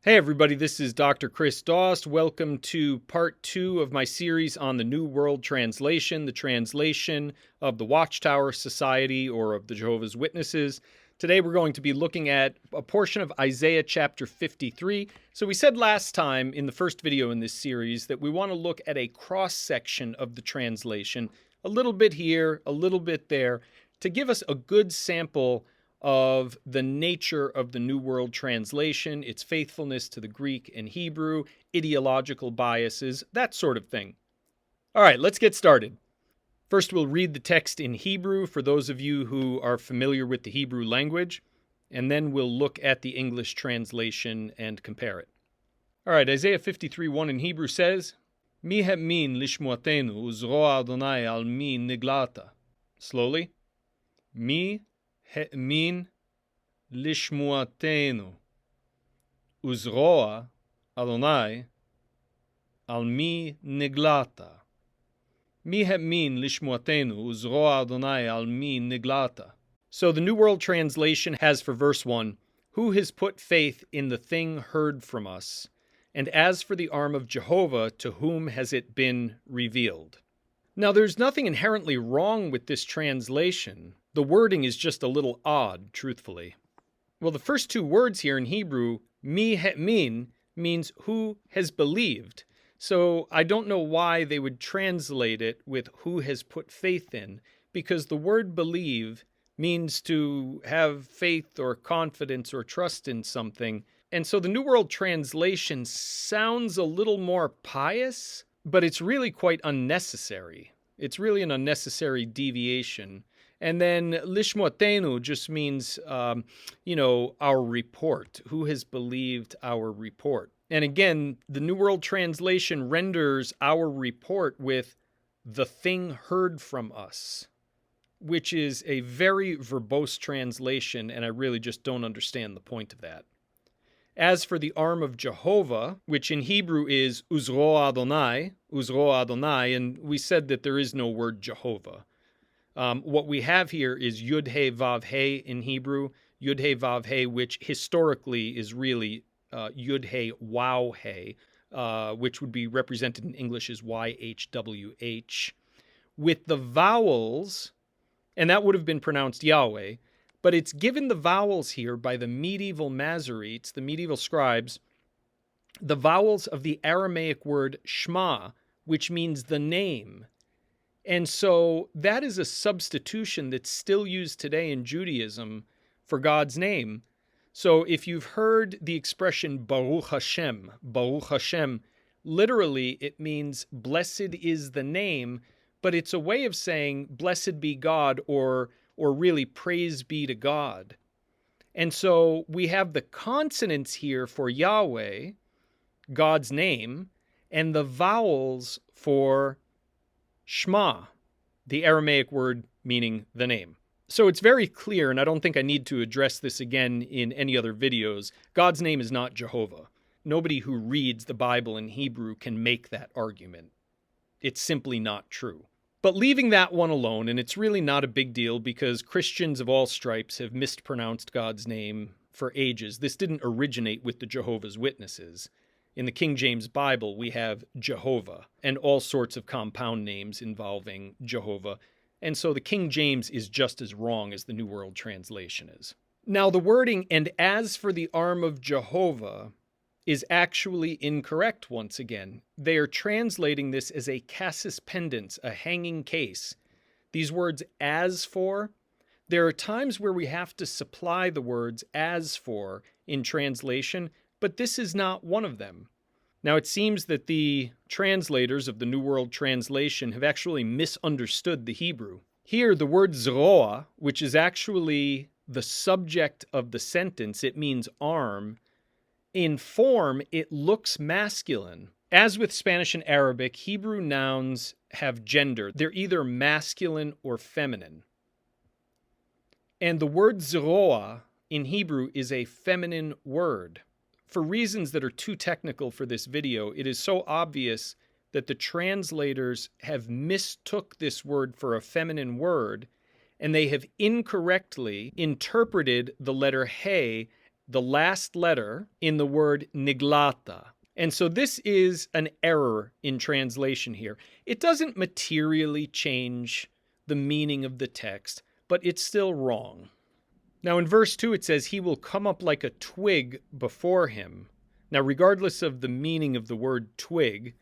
Hey everybody, this is Dr. Chris Dost. Welcome to part 2 of my series on the New World Translation, the translation of the Watchtower Society or of the Jehovah's Witnesses. Today we're going to be looking at a portion of Isaiah chapter 53. So we said last time in the first video in this series that we want to look at a cross-section of the translation, a little bit here, a little bit there, to give us a good sample of the nature of the New World Translation, its faithfulness to the Greek and Hebrew, ideological biases, that sort of thing. All right, let's get started. First, we'll read the text in Hebrew for those of you who are familiar with the Hebrew language, and then we'll look at the English translation and compare it. All right, Isaiah 53:1 in Hebrew says, Mi ha'min lishmoatenu uzroa Adonai al mi niglata. Slowly. Mi ha'min lishmuatenu uzroa Adonai al mi niglata. Mi ha'min lishmuatenu uzroa Adonai al mi niglata. So the New World Translation has for verse 1, who has put faith in the thing heard from us? And as for the arm of Jehovah, to whom has it been revealed? Now, there's nothing inherently wrong with this translation. The wording is just a little odd, truthfully. Well, the first two words here in Hebrew, mi ha'min, means who has believed. So I don't know why they would translate it with who has put faith in, because the word believe means to have faith or confidence or trust in something. And so the New World Translation sounds a little more pious, but it's really quite unnecessary. It's really an unnecessary deviation. And then lishmotenu just means, our report. Who has believed our report? And again, the New World Translation renders our report with the thing heard from us, which is a very verbose translation, and I really just don't understand the point of that. As for the arm of Jehovah, which in Hebrew is uzro Adonai, and we said that there is no word Jehovah. What we have here is Yud He Vav He in Hebrew, Yud He Vav He, which historically is really Yud He Wow He, which would be represented in English as YHWH, with the vowels, and that would have been pronounced Yahweh, but it's given the vowels here by the medieval Masoretes, the medieval scribes, the vowels of the Aramaic word Shema, which means the name. And so that is a substitution that's still used today in Judaism for God's name. So if you've heard the expression Baruch Hashem, literally it means blessed is the name, but it's a way of saying blessed be God or really praise be to God. And so we have the consonants here for Yahweh, God's name, and the vowels for Shema, the Aramaic word meaning the name. So it's very clear, and I don't think I need to address this again in any other videos, God's name is not Jehovah. Nobody who reads the Bible in Hebrew can make that argument. It's simply not true. But leaving that one alone, and it's really not a big deal because Christians of all stripes have mispronounced God's name for ages. This didn't originate with the Jehovah's Witnesses. In the King James Bible, we have Jehovah and all sorts of compound names involving Jehovah. And so the King James is just as wrong as the New World Translation is. Now the wording, and as for the arm of Jehovah, is actually incorrect once again. They are translating this as a casus pendens, a hanging case. These words as for, there are times where we have to supply the words as for in translation, but this is not one of them. Now it seems that the translators of the New World Translation have actually misunderstood the Hebrew. Here the word zroa, which is actually the subject of the sentence, it means arm. In form, it looks masculine. As with Spanish and Arabic, Hebrew nouns have gender. They're either masculine or feminine. And the word zeroah in Hebrew is a feminine word. For reasons that are too technical for this video, it is so obvious that the translators have mistook this word for a feminine word, and they have incorrectly interpreted the letter he the last letter in the word niglata. And so this is an error in translation here. It doesn't materially change the meaning of the text, but it's still wrong. Now in verse 2 it says, he will come up like a twig before him. Now regardless of the meaning of the word twig,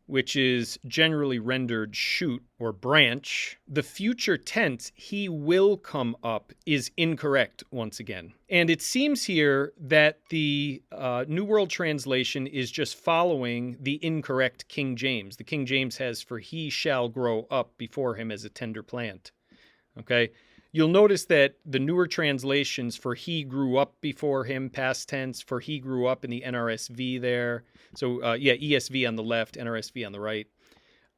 which is generally rendered shoot or branch, the future tense, he will come up, is incorrect once again. And it seems here that the New World Translation is just following the incorrect King James. The King James has, for he shall grow up before him as a tender plant. Okay? You'll notice that the newer translations, for he grew up before him, past tense, for he grew up in the NRSV there. So, ESV on the left, NRSV on the right.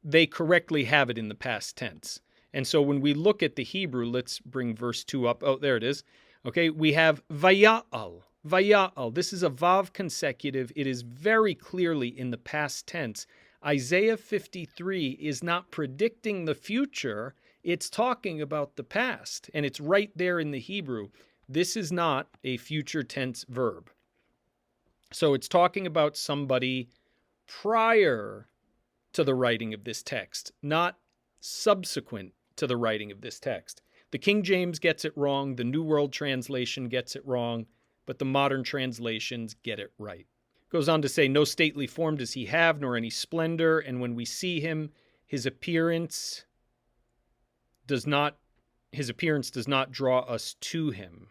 They correctly have it in the past tense. And so when we look at the Hebrew, let's bring verse 2 up. Oh, there it is. Okay, we have vaya'al. Vaya'al. This is a vav consecutive. It is very clearly in the past tense. Isaiah 53 is not predicting the future. It's talking about the past, and it's right there in the Hebrew. This is not a future tense verb. So it's talking about somebody prior to the writing of this text, not subsequent to the writing of this text. The King James gets it wrong, the New World Translation gets it wrong, but the modern translations get it right. Goes on to say, no stately form does he have, nor any splendor, and when we see him, his appearance does not draw us to him.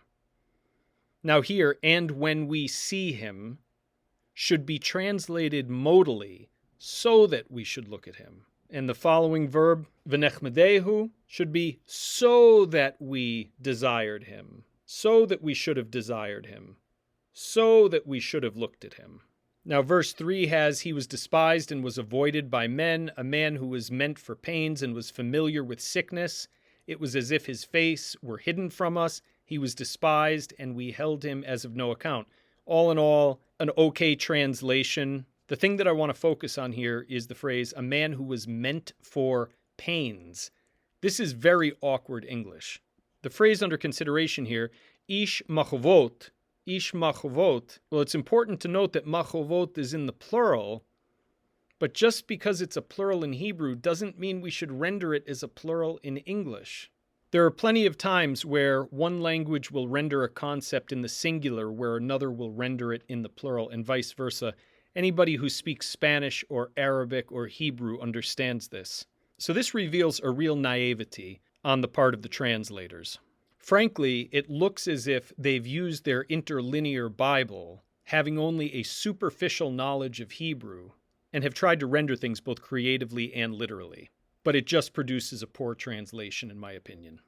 Now here, and when we see him, should be translated modally, so that we should look at him. And the following verb, v'nechmedehu, should be so that we desired him, so that we should have desired him, so that we should have looked at him. Now verse 3 has, he was despised and was avoided by men, a man who was meant for pains and was familiar with sickness. It was as if his face were hidden from us. He was despised, and we held him as of no account. All in all, an okay translation. The thing that I want to focus on here is the phrase, a man who was meant for pains. This is very awkward English. The phrase under consideration here, ish machovot. Ish machovot. Well, it's important to note that machovot is in the plural, but just because it's a plural in Hebrew doesn't mean we should render it as a plural in English. There are plenty of times where one language will render a concept in the singular where another will render it in the plural, and vice versa. Anybody who speaks Spanish or Arabic or Hebrew understands this. So this reveals a real naivety on the part of the translators. Frankly, it looks as if they've used their interlinear Bible, having only a superficial knowledge of Hebrew, and have tried to render things both creatively and literally. But it just produces a poor translation, in my opinion.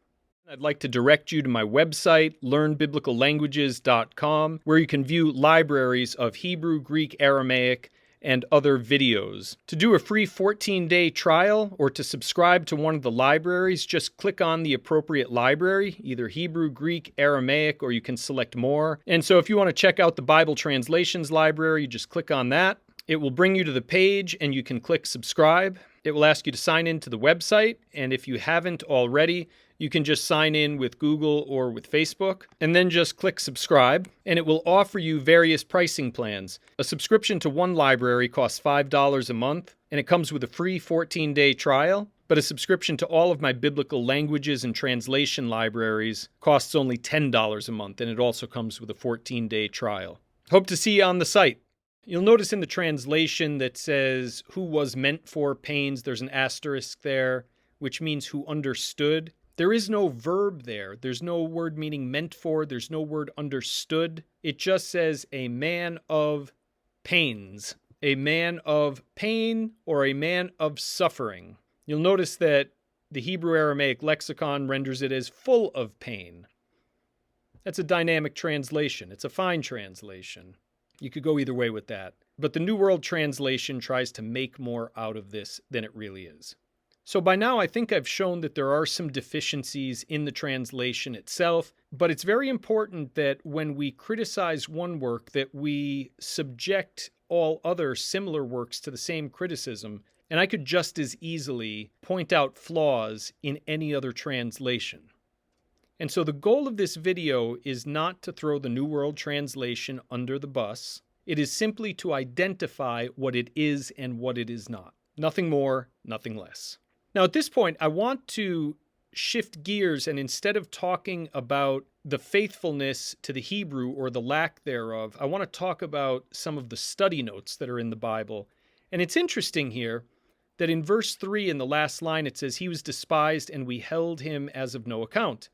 I'd like to direct you to my website, learnbiblicallanguages.com, where you can view libraries of Hebrew, Greek, Aramaic, and other videos. To do a free 14-day trial or to subscribe to one of the libraries, just click on the appropriate library, either Hebrew, Greek, Aramaic, or you can select more. And so if you want to check out the Bible Translations library, you just click on that. It will bring you to the page and you can click subscribe. It will ask you to sign in to the website, and if you haven't already, you can just sign in with Google or with Facebook, and then just click subscribe, and it will offer you various pricing plans. A subscription to one library costs $5 a month, and it comes with a free 14-day trial, but a subscription to all of my biblical languages and translation libraries costs only $10 a month, and it also comes with a 14-day trial. Hope to see you on the site. You'll notice in the translation that says, who was meant for pains, there's an asterisk there, which means who understood. There is no verb there. There's no word meaning meant for. There's no word understood. It just says a man of pains, a man of pain, or a man of suffering. You'll notice that the Hebrew Aramaic lexicon renders it as full of pain. That's a dynamic translation. It's a fine translation. You could go either way with that. But the New World Translation tries to make more out of this than it really is. So by now, I think I've shown that there are some deficiencies in the translation itself, but it's very important that when we criticize one work, that we subject all other similar works to the same criticism, and I could just as easily point out flaws in any other translation. And so the goal of this video is not to throw the New World Translation under the bus. It is simply to identify what it is and what it is not. Nothing more, nothing less. Now, at this point, I want to shift gears, and instead of talking about the faithfulness to the Hebrew or the lack thereof, I want to talk about some of the study notes that are in the Bible. And it's interesting here that in verse 3, in the last line, it says, "He was despised, and we held him as of no account."